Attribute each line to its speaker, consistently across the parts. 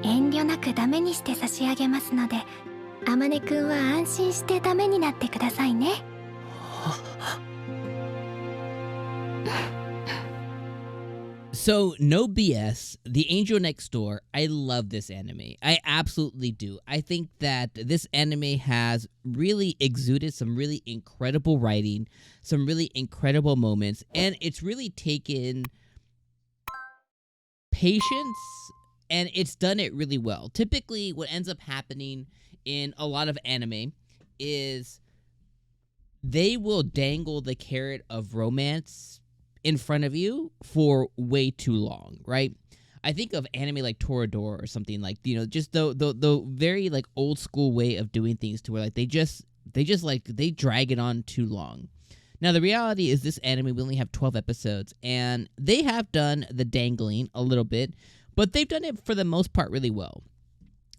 Speaker 1: 遠慮なくダメにして差し上げますので、あまねくんは安心してダメになってくださいね。
Speaker 2: So, no BS, The Angel Next Door, I love this anime. I absolutely do. I think that this anime has really exuded some really incredible writing, some really incredible moments, and it's really taken patience and it's done it really well. Typically, what ends up happening in a lot of anime is they will dangle the carrot of romance in front of you for way too long, right? I think of anime like Toradora or something like, you know, just the very like old school way of doing things to where like they drag it on too long. Now the reality is this anime we only have 12 episodes and they have done the dangling a little bit, but they've done it for the most part really well.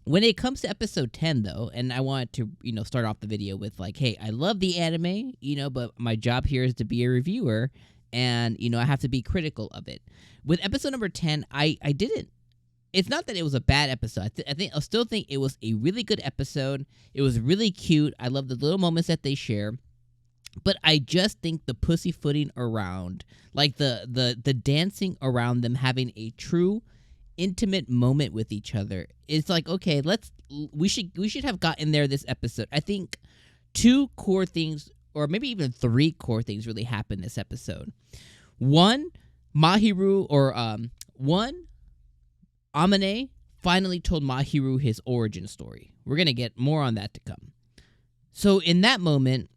Speaker 2: When it comes to episode 10 though, and I wanted to, you know, start off the video with like, hey, I love the anime, you know, but my job here is to be a reviewer. And, you know, I have to be critical of it. With episode number 10, I didn't. It's not that it was a bad episode. I still think it was a really good episode. It was really cute. I love the little moments that they share. But I just think the pussyfooting around, like the dancing around them having a true intimate moment with each other, it's like, okay, we should have gotten there this episode. I think two core things, or maybe even three core things really happened this episode. One, Amane finally told Mahiru his origin story. We're going to get more on that to come. So in that moment,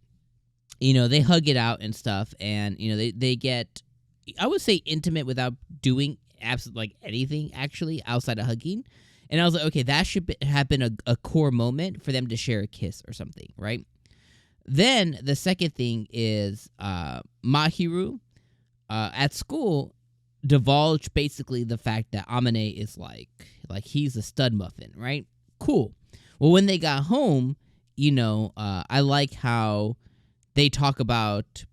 Speaker 2: you know, they hug it out and stuff, and, you know, they get, I would say, intimate without doing absolutely like anything, actually, outside of hugging. And I was like, okay, that should have been a core moment for them to share a kiss or something, right? Then the second thing is Mahiru at school divulged basically the fact that Amane is like he's a stud muffin, right? Cool. Well, when they got home, you know, I like how they talk about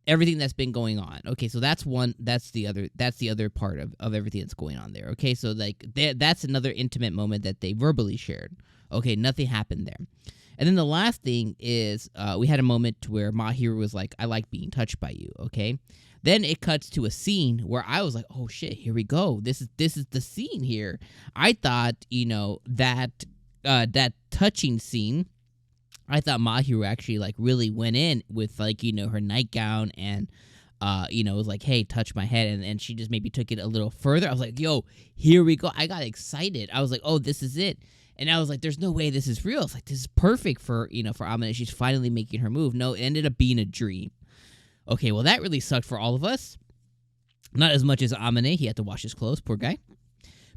Speaker 2: everything that's been going on. Okay, so that's the other part of everything that's going on there. Okay, so like that's another intimate moment that they verbally shared. Okay, nothing happened there. And then the last thing is we had a moment where Mahiru was like, I like being touched by you, okay? Then it cuts to a scene where I was like, oh shit, here we go. This is the scene here. I thought, you know, that touching scene, I thought Mahiru actually like really went in with like, you know, her nightgown and you know, it was like, hey, touch my head, and she just maybe took it a little further. I was like, yo, here we go. I got excited. I was like, oh, this is it. And I was like, there's no way this is real. It's like, this is perfect for, you know, for Amane. She's finally making her move. No, it ended up being a dream. Okay, well, that really sucked for all of us. Not as much as Amane. He had to wash his clothes, poor guy.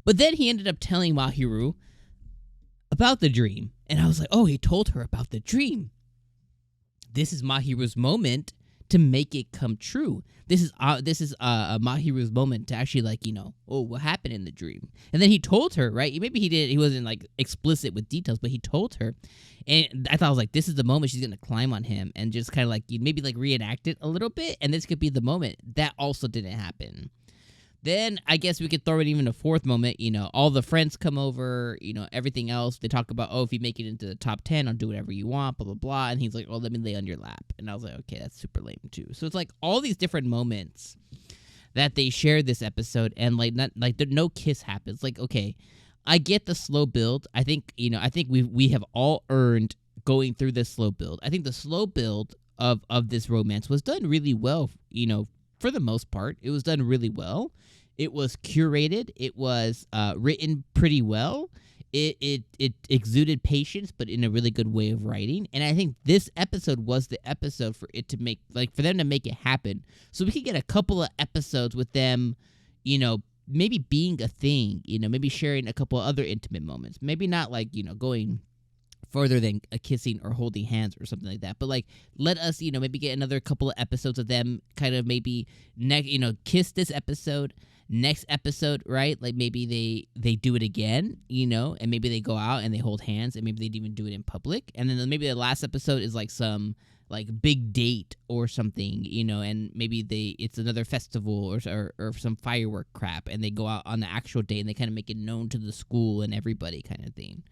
Speaker 2: But then he ended up telling Mahiru about the dream. And I was like, oh, he told her about the dream. This is Mahiru's moment to make it come true. This is Mahiru's moment to actually, like, you know, oh, what happened in the dream? And then he told her, right? Maybe he wasn't like explicit with details, but he told her. And I thought, I was like, this is the moment she's gonna climb on him and just kind of like maybe like reenact it a little bit, and this could be the moment. That also didn't happen. Then I guess we could throw it even a fourth moment. You know, all the friends come over, you know, everything else. They talk about, oh, if you make it into the top 10, I'll do whatever you want, blah, blah, blah. And he's like, oh, let me lay on your lap. And I was like, okay, that's super lame too. So it's like all these different moments that they shared this episode, and like no kiss happens. Like, okay, I get the slow build. I think, you know, we have all earned going through this slow build. I think the slow build of this romance was done really well, you know, for the most part. It was done really well. It was curated. It was written pretty well. It exuded patience, but in a really good way of writing. And I think this episode was the episode for it to make, like, for them to make it happen. So we could get a couple of episodes with them, you know, maybe being a thing, you know, maybe sharing a couple of other intimate moments. Maybe not like, you know, going further than a kissing or holding hands or something like that, but like let us, you know, maybe get another couple of episodes of them kind of maybe kiss this episode, next episode, right? Like maybe they do it again, you know, and maybe they go out and they hold hands, and maybe they'd even do it in public, and then maybe the last episode is like some like big date or something, and maybe it's another festival or some firework crap, and they go out on the actual date and they kind of make it known to the school and everybody kind of thing.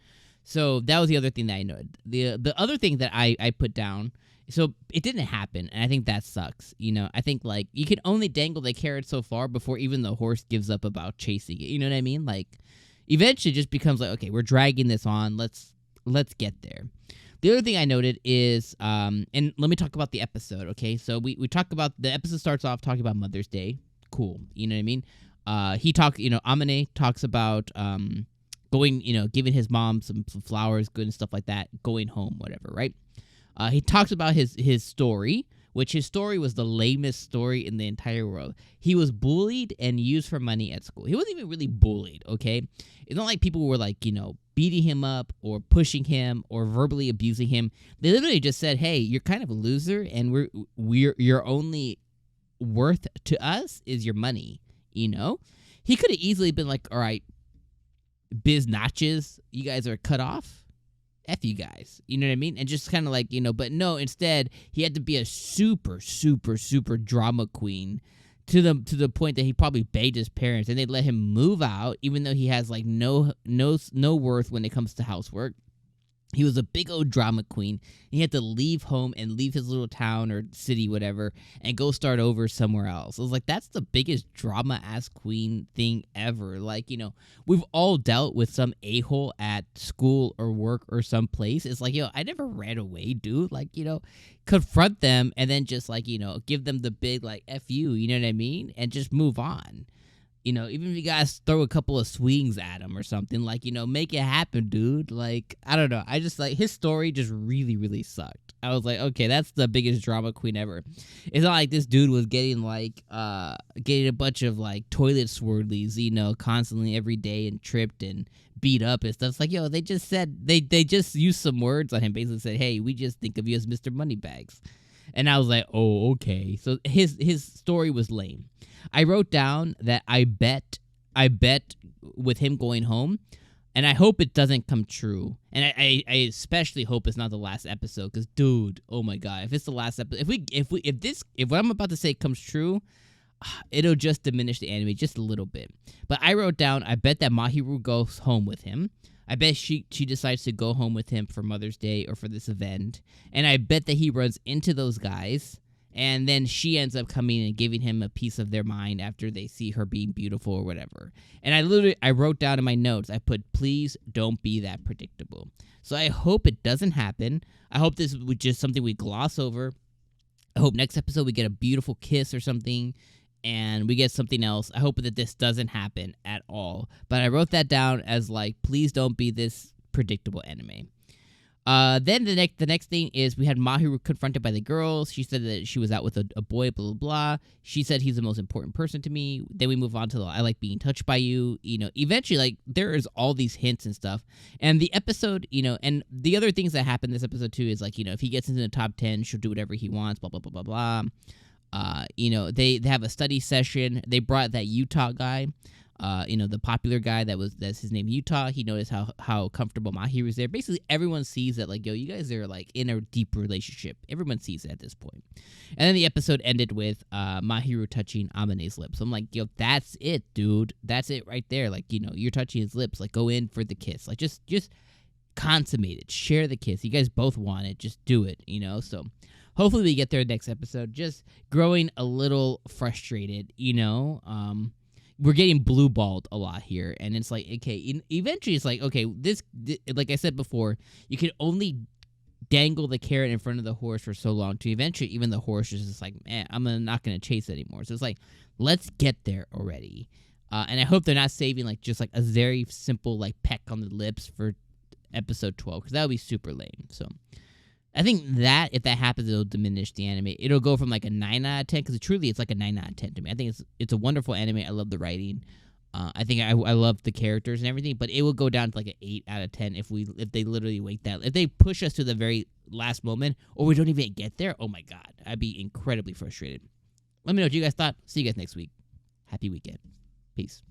Speaker 2: So that was the other thing that I noted. The other thing that I put down, so it didn't happen, and I think that sucks. I think like you can only dangle the carrot so far before even the horse gives up about chasing it. You know what I mean? Like eventually it just becomes like, okay, we're dragging this on. Let's get there. The other thing I noted is, and let me talk about the episode, okay? So we talk about, the episode starts off talking about Mother's Day. Cool. You know what I mean? Amane talks about going, giving his mom some flowers, good and stuff like that, going home, whatever, right? He talks about his story, which his story was the lamest story in the entire world. He was bullied and used for money at school. He wasn't even really bullied, okay? It's not like people were like, beating him up or pushing him or verbally abusing him. They literally just said, hey, you're kind of a loser, and your only worth to us is your money, He could have easily been like, all right, biz notches, you guys are cut off. F you guys, you know what I mean? And just kind of like, but no, instead, he had to be a super, super, super drama queen to the point that he probably begged his parents, and they let him move out, even though he has like no worth when it comes to housework. He was a big old drama queen. He had to leave home and leave his little town or city, whatever, and go start over somewhere else. I was like, that's the biggest drama-ass queen thing ever. Like, we've all dealt with some a-hole at school or work or someplace. It's like, I never ran away, dude. Like, confront them and then just like, give them the big like F you, you know what I mean? And just move on. Even if you guys throw a couple of swings at him or something, like, make it happen, dude. Like, I don't know. I just, like, his story just really, really sucked. I was like, okay, that's the biggest drama queen ever. It's not like this dude was getting, like, getting a bunch of, like, toilet swirlies, constantly every day and tripped and beat up and stuff. It's like, they just said, they just used some words on him, basically said, hey, we just think of you as Mr. Moneybags. And I was like, oh, okay. So his story was lame. I wrote down that I bet with him going home, and I hope it doesn't come true. And I especially hope it's not the last episode, because dude, oh my god, if it's the last episode, if what I'm about to say comes true, it'll just diminish the anime just a little bit. But I wrote down, I bet that Mahiru goes home with him. I bet she decides to go home with him for Mother's Day or for this event. And I bet that he runs into those guys, and then she ends up coming and giving him a piece of their mind after they see her being beautiful or whatever. And I wrote down in my notes, I put, please don't be that predictable. So I hope it doesn't happen. I hope this was just something we gloss over. I hope next episode we get a beautiful kiss or something, and we get something else. I hope that this doesn't happen at all. But I wrote that down as like, please don't be this predictable anime. Then the next thing is we had Mahiru confronted by the girls. She said that she was out with a boy, blah, blah, blah. She said he's the most important person to me. Then we move on to I like being touched by you. Eventually, like, there is all these hints and stuff. And the episode, and the other things that happen in this episode too is like, if he gets into the top 10, she'll do whatever he wants, blah, blah, blah, blah, blah. They have a study session. They brought that Utah guy. The popular guy that's his name Utah. He noticed how comfortable Mahiru's there. Basically, everyone sees that, like, you guys are like in a deep relationship. Everyone sees it at this point. And then the episode ended with Mahiru touching Amane's lips. I'm like, that's it, dude. That's it right there. Like, you're touching his lips. Like, go in for the kiss. Like, just consummate it. Share the kiss. You guys both want it. Just do it. So hopefully we get there next episode. Just growing a little frustrated. We're getting blue-balled a lot here, and it's like, okay, eventually it's like, okay, this, like I said before, you can only dangle the carrot in front of the horse for so long to eventually even the horse is just like, man, I'm not going to chase anymore. So it's like, let's get there already. And I hope they're not saving, like, just like a very simple, like, peck on the lips for episode 12, because that would be super lame. So I think that if that happens, it'll diminish the anime. It'll go from like a 9 out of 10, because truly it's like a 9 out of 10 to me. I think it's a wonderful anime. I love the writing. I think I love the characters and everything, but it will go down to like an 8 out of 10 if they literally wait that. If they push us to the very last moment, or we don't even get there, oh my god, I'd be incredibly frustrated. Let me know what you guys thought. See you guys next week. Happy weekend. Peace.